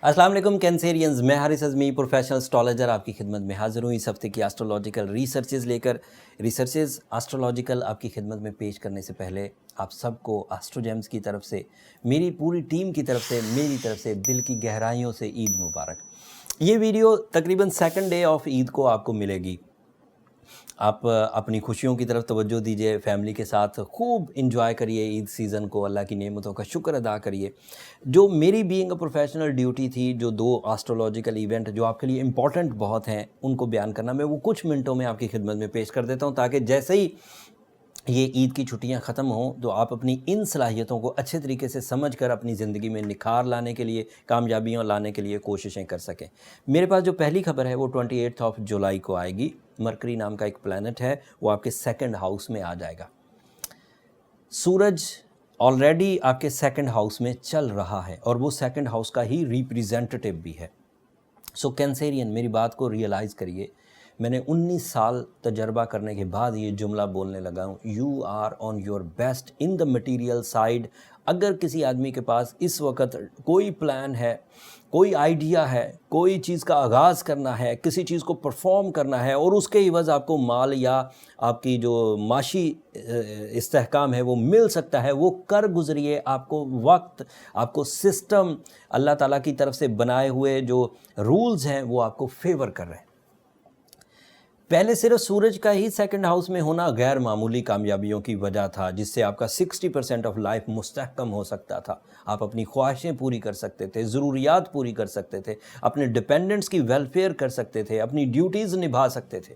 अस्सलाम वालेकुम कैंसेरियंस, मैं हारिस अज़मी प्रोफेशनल एस्ट्रोलॉजर आपकी खिदमत में हाज़िर हूँ इस हफ्ते की एस्ट्रोलॉजिकल रिसर्चेज़ लेकर। रिसर्चेज़ एस्ट्रोलॉजिकल आपकी खिदमत में पेश करने से पहले आप सबको एस्ट्रोजेम्स की तरफ से, मेरी पूरी टीम की तरफ से, मेरी तरफ से दिल की गहराइयों से ईद मुबारक। ये वीडियो तकरीबन सेकंड डे ऑफ ईद को आपको मिलेगी। आप अपनी खुशियों की तरफ तवज्जो दीजिए, फैमिली के साथ खूब इंजॉय करिए ईद सीज़न को, अल्लाह की नेमतों का शुक्र अदा करिए। जो मेरी बीइंग अ प्रोफेशनल ड्यूटी थी, जो 2 एस्ट्रोलॉजिकल इवेंट जो आपके लिए इम्पॉर्टेंट बहुत हैं उनको बयान करना, मैं वो कुछ मिनटों में आपकी खिदमत में पेश कर देता हूँ, ताकि जैसे ही ये ईद की छुट्टियां ख़त्म हों तो आप अपनी इन सलाहियतों को अच्छे तरीके से समझकर अपनी ज़िंदगी में निखार लाने के लिए, कामयाबियां लाने के लिए कोशिशें कर सकें। मेरे पास जो पहली खबर है वो 28 ऑफ जुलाई को आएगी। मरकरी नाम का एक प्लैनेट है, वो आपके सेकंड हाउस में आ जाएगा। सूरज ऑलरेडी आपके सेकंड हाउस में चल रहा है और वो सेकंड हाउस का ही रिप्रेजेंटेटिव भी है। सो कैंसेरियन, मेरी बात को रियलाइज़ करिए। मैंने 19 साल तजर्बा करने के बाद ये जुमला बोलने लगा हूँ, you are on your best in the material side. अगर किसी आदमी के पास इस वक्त कोई प्लान है, कोई आइडिया है, कोई चीज़ का आगाज़ करना है, किसी चीज़ को परफॉर्म करना है और उसके इवज़ आपको माल या आपकी जो माशी इस्तेहकाम है वो मिल सकता है, वो कर गुज़रिए। आपको वक्त, आपको सिस्टम, अल्लाह ताला की तरफ से बनाए हुए जो रूल्स हैं वो आपको फेवर कर रहे हैं। पहले सिर्फ सूरज का ही सेकंड हाउस में होना गैर मामूली कामयाबियों की वजह था, जिससे आपका 60% ऑफ लाइफ मुस्तहकम हो सकता था। आप अपनी ख्वाहिशें पूरी कर सकते थे, ज़रूरियात पूरी कर सकते थे, अपने डिपेंडेंट्स की वेलफेयर कर सकते थे, अपनी ड्यूटीज़ निभा सकते थे।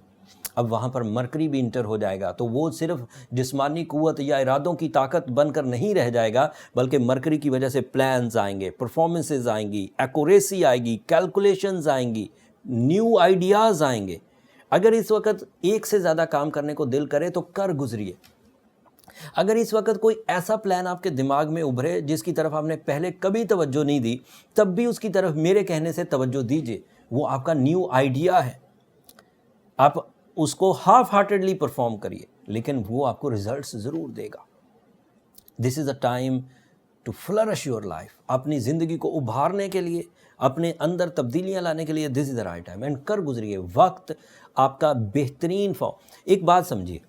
अब वहाँ पर मरकरी भी इंटर हो जाएगा, तो वो सिर्फ जिस्मानी क़ुव्वत या इरादों की ताकत बनकर नहीं रह जाएगा, बल्कि मरकरी की वजह से प्लान्स आएंगे, परफॉर्मेंसेज आएंगी, एक्यूरेसी आएगी, कैलकुलेशंस आएंगी, न्यू आइडियाज़ आएंगे। अगर इस वक्त एक से ज़्यादा काम करने को दिल करे तो कर गुजरिए। अगर इस वक्त कोई ऐसा प्लान आपके दिमाग में उभरे जिसकी तरफ आपने पहले कभी तवज्जो नहीं दी, तब भी उसकी तरफ मेरे कहने से तवज्जो दीजिए। वो आपका न्यू आइडिया है, आप उसको हाफ हार्टेडली परफॉर्म करिए, लेकिन वो आपको रिजल्ट्स ज़रूर देगा। This is a time to flourish your life. अपनी ज़िंदगी को उभारने के लिए, अपने अंदर तब्दीलियां लाने के लिए this is the right time. And कर गुजरिए, वक्त आपका बेहतरीन एक बात समझिए,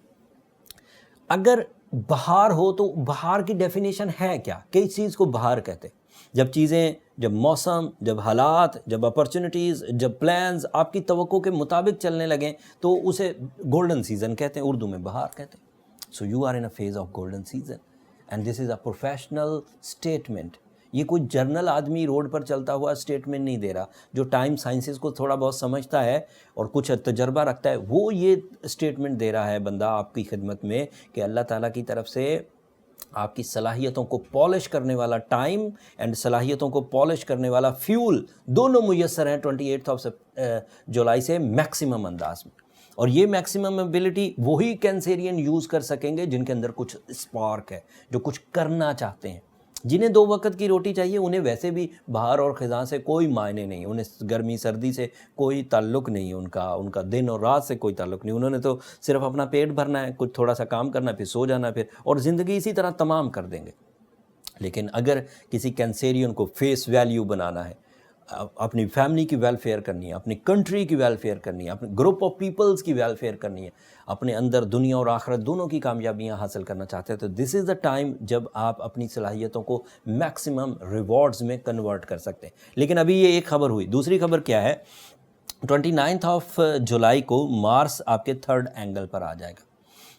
अगर बहार हो तो बहार की डेफिनेशन है क्या? किस चीज़ को बहार कहते हैं? जब चीज़ें, जब मौसम, जब हालात, जब अपॉर्चुनिटीज़, जब प्लान्स आपकी तवक्को के मुताबिक चलने लगें तो उसे गोल्डन सीज़न कहते हैं, उर्दू में बहार कहते हैं। So you are in a phase of golden season and this is a professional statement. ये कोई जर्नल आदमी रोड पर चलता हुआ स्टेटमेंट नहीं दे रहा। जो टाइम साइंसेस को थोड़ा बहुत समझता है और कुछ तजर्बा रखता है, वो ये स्टेटमेंट दे रहा है बंदा आपकी खिदमत में कि अल्लाह ताला की तरफ से आपकी सलाहियतों को पॉलिश करने वाला टाइम एंड सलाहियतों को पॉलिश करने वाला फ्यूल दोनों मुयस्सर हैं 28 ऑफ जुलाई से मैक्सिमम अंदाज में। और ये मैक्सिमम एबिलिटी वही कैंसेरियन यूज़ कर सकेंगे जिनके अंदर कुछ स्पार्क है, जो कुछ करना चाहते हैं। जिन्हें 2 वक्त की रोटी चाहिए, उन्हें वैसे भी बाहर और ख़िज़ां से कोई मायने नहीं, उन्हें गर्मी सर्दी से कोई ताल्लुक़ नहीं, उनका दिन और रात से कोई ताल्लुक़ नहीं। उन्होंने तो सिर्फ अपना पेट भरना है, कुछ थोड़ा सा काम करना है, फिर सो जाना, फिर और ज़िंदगी इसी तरह तमाम कर देंगे। लेकिन अगर किसी कैंसेरियन को फेस वैल्यू बनाना है, अपनी फैमिली की वेलफेयर करनी है, अपनी कंट्री की वेलफेयर करनी है, अपने ग्रुप ऑफ पीपल्स की वेलफेयर करनी है, अपने अंदर दुनिया और आखिरत दोनों की कामयाबियां हासिल करना चाहते हैं, तो दिस इज़ द टाइम जब आप अपनी सलाहियतों को मैक्सिमम रिवॉर्ड्स में कन्वर्ट कर सकते हैं। लेकिन अभी ये एक खबर हुई, दूसरी खबर क्या है? 29 ऑफ जुलाई को मार्स आपके 3rd एंगल पर आ जाएगा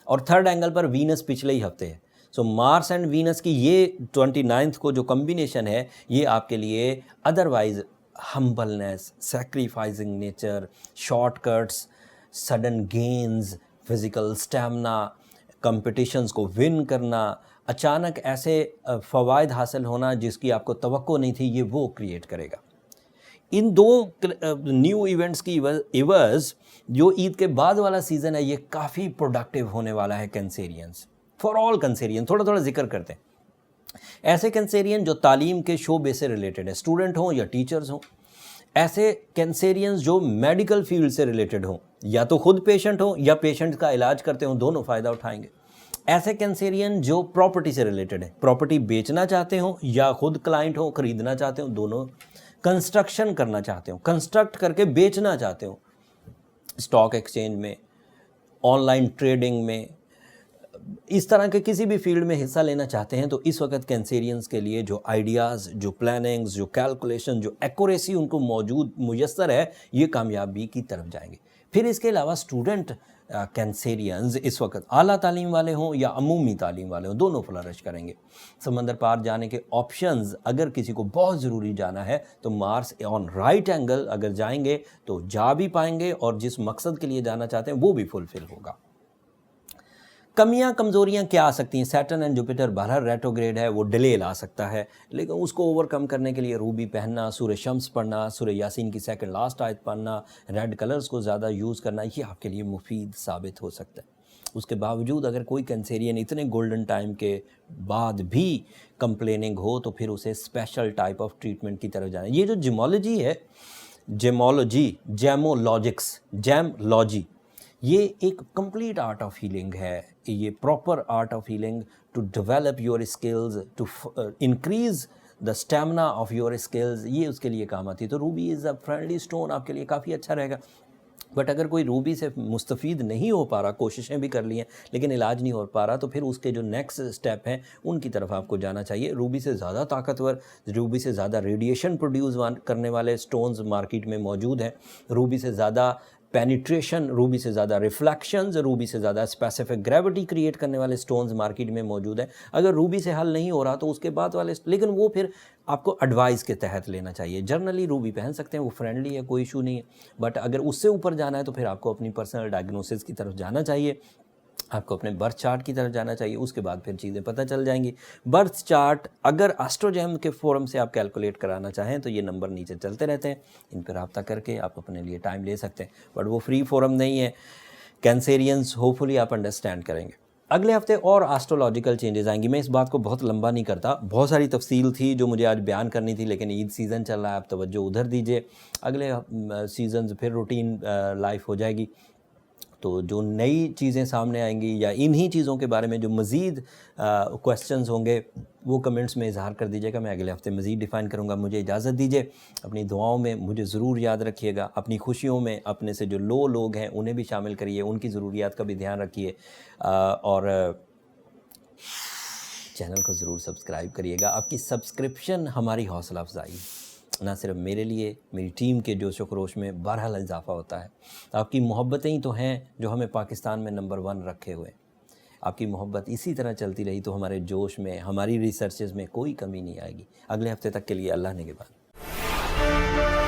और 3rd एंगल पर वीनस पिछले ही हफ्ते है। सो मार्स एंड वीनस की ये 29 को जो कम्बिनेशन है, ये आपके लिए otherwise humbleness, sacrificing nature, shortcuts, sudden gains, physical stamina, competitions को विन करना, अचानक ऐसे फ़वाइद हासिल होना जिसकी आपको तवक्को नहीं थी, ये वो क्रिएट करेगा। इन 2 न्यू इवेंट्स की इवज़ जो ईद के बाद वाला सीज़न है, ये काफ़ी प्रोडक्टिव होने वाला है कैंसेरियंस, फॉर ऑल कैंसेरियन। थोड़ा थोड़ा जिक्र करते हैं। ऐसे कैंसेरियन जो तालीम के शोबे से रिलेटेड है, स्टूडेंट हों या टीचर्स हों। ऐसे कैंसेरियंस जो मेडिकल फील्ड से रिलेटेड हों, या तो खुद पेशेंट हों या पेशेंट का इलाज करते हों, दोनों फ़ायदा उठाएंगे। ऐसे कैंसेरियन जो प्रॉपर्टी से रिलेटेड है, प्रॉपर्टी बेचना चाहते हों या खुद क्लाइंट हो, ख़रीदना चाहते हों, दोनों कंस्ट्रक्शन करना चाहते हो, कंस्ट्रक्ट करके बेचना चाहते हो, स्टॉक एक्सचेंज में, ऑनलाइन ट्रेडिंग में, इस तरह के किसी भी फील्ड में हिस्सा लेना चाहते हैं, तो इस वक्त कैंसेरियंस के लिए जो आइडियाज़, जो प्लानिंग्स, जो कैलकुलेशन, जो एक्यूरेसी उनको मुयस्सर है, ये कामयाबी की तरफ जाएंगे। फिर इसके अलावा स्टूडेंट कैंसेरियंस इस वक्त आला तालीम वाले हों या अमूमी तालीम वाले हों, दोनों फ्लरिश करेंगे। समंदर पार जाने के ऑप्शंस, अगर किसी को बहुत ज़रूरी जाना है तो मार्स ऑन राइट एंगल अगर जाएंगे तो जा भी पाएंगे और जिस मकसद के लिए जाना चाहते हैं वो भी फुलफिल होगा। कमियां कमज़ोरियां क्या आ सकती हैं? सैटर्न एंड जुपिटर बहरहाल रेट्रोग्रेड है, वो डिले ला सकता है, लेकिन उसको ओवरकम करने के लिए रूबी पहनना, सूरह शम्स पढ़ना, सूरह यासीन की सेकंड लास्ट आयत पढ़ना, रेड कलर्स को ज़्यादा यूज़ करना, ये आपके लिए मुफीद साबित हो सकता है। उसके बावजूद अगर कोई कैंसेरियन इतने गोल्डन टाइम के बाद भी कंप्लेनिंग हो तो फिर उसे स्पेशल टाइप ऑफ ट्रीटमेंट की तरफ जाना है। ये जो जिमोलॉजी है, जैमोलॉजी, ये एक कंप्लीट आर्ट ऑफ हीलिंग है, ये proper art of healing to develop your skills, to increase the stamina of your skills, ये उसके लिए काम आती है। तो ruby is a friendly stone, आपके लिए काफ़ी अच्छा रहेगा। बट अगर कोई रूबी से मुस्तफ़ीद नहीं हो पा रहा, कोशिशें भी कर ली हैं लेकिन इलाज नहीं हो पा रहा, तो फिर उसके जो नेक्स्ट स्टेप हैं उनकी तरफ आपको जाना चाहिए। रूबी से ज़्यादा ताकतवर, रूबी से ज़्यादा रेडिएशन प्रोड्यूस करने वाले स्टोन्स मार्केट में मौजूद हैं, रूबी से ज़्यादा पेनिट्रेशन, रूबी से ज़्यादा रिफ्लेक्शंस, रूबी से ज़्यादा स्पेसिफिक ग्रेविटी क्रिएट करने वाले स्टोन्स मार्केट में मौजूद हैं। अगर रूबी से हल नहीं हो रहा तो उसके बाद वाले, लेकिन वो फिर आपको एडवाइस के तहत लेना चाहिए। जर्नली रूबी पहन सकते हैं, वो फ्रेंडली है, कोई इशू नहीं है, बट अगर उससे ऊपर जाना है तो फिर आपको अपनी पर्सनल डायग्नोसिस की तरफ जाना चाहिए, आपको अपने बर्थ चार्ट की तरफ जाना चाहिए, उसके बाद फिर चीज़ें पता चल जाएंगी। बर्थ चार्ट अगर एस्ट्रोजेम के फोरम से आप कैलकुलेट कराना चाहें तो ये नंबर नीचे चलते रहते हैं, इन पर रब्ता करके आप अपने लिए टाइम ले सकते हैं, बट वो फ्री फोरम नहीं है। कैंसेरियंस होपफुली आप अंडरस्टैंड करेंगे। अगले हफ्ते और एस्ट्रोलॉजिकल चेंजेस आएंगी। मैं इस बात को बहुत लंबा नहीं करता, बहुत सारी तफसील थी जो मुझे आज बयान करनी थी, लेकिन ईद सीज़न चल रहा है, आप तवज्जो उधर दीजिए। अगले सीज़न फिर रूटीन लाइफ हो जाएगी, तो जो नई चीज़ें सामने आएंगी या इन्हीं चीज़ों के बारे में जो मज़ीद क्वेश्चंस होंगे वो कमेंट्स में इजहार कर दीजिएगा। मैं अगले हफ्ते मज़ीद डिफ़ाइन करूँगा। मुझे इजाज़त दीजिए, अपनी दुआओं में मुझे ज़रूर याद रखिएगा, अपनी खुशियों में अपने से जो लो लोग हैं उन्हें भी शामिल करिए, उनकी ज़रूरियात का भी ध्यान रखिए, और चैनल को ज़रूर सब्सक्राइब करिएगा। आपकी सब्सक्रिप्शन हमारी हौसला अफजाई, ना सिर्फ मेरे लिए, मेरी टीम के जोश व खरोश में बहरहाल इजाफ़ा होता है। आपकी मोहब्बतें ही तो हैं जो हमें पाकिस्तान में नंबर 1 रखे हुए। आपकी मोहब्बत इसी तरह चलती रही तो हमारे जोश में, हमारी रिसर्चेज़ में कोई कमी नहीं आएगी। अगले हफ्ते तक के लिए अल्लाह निगहबान।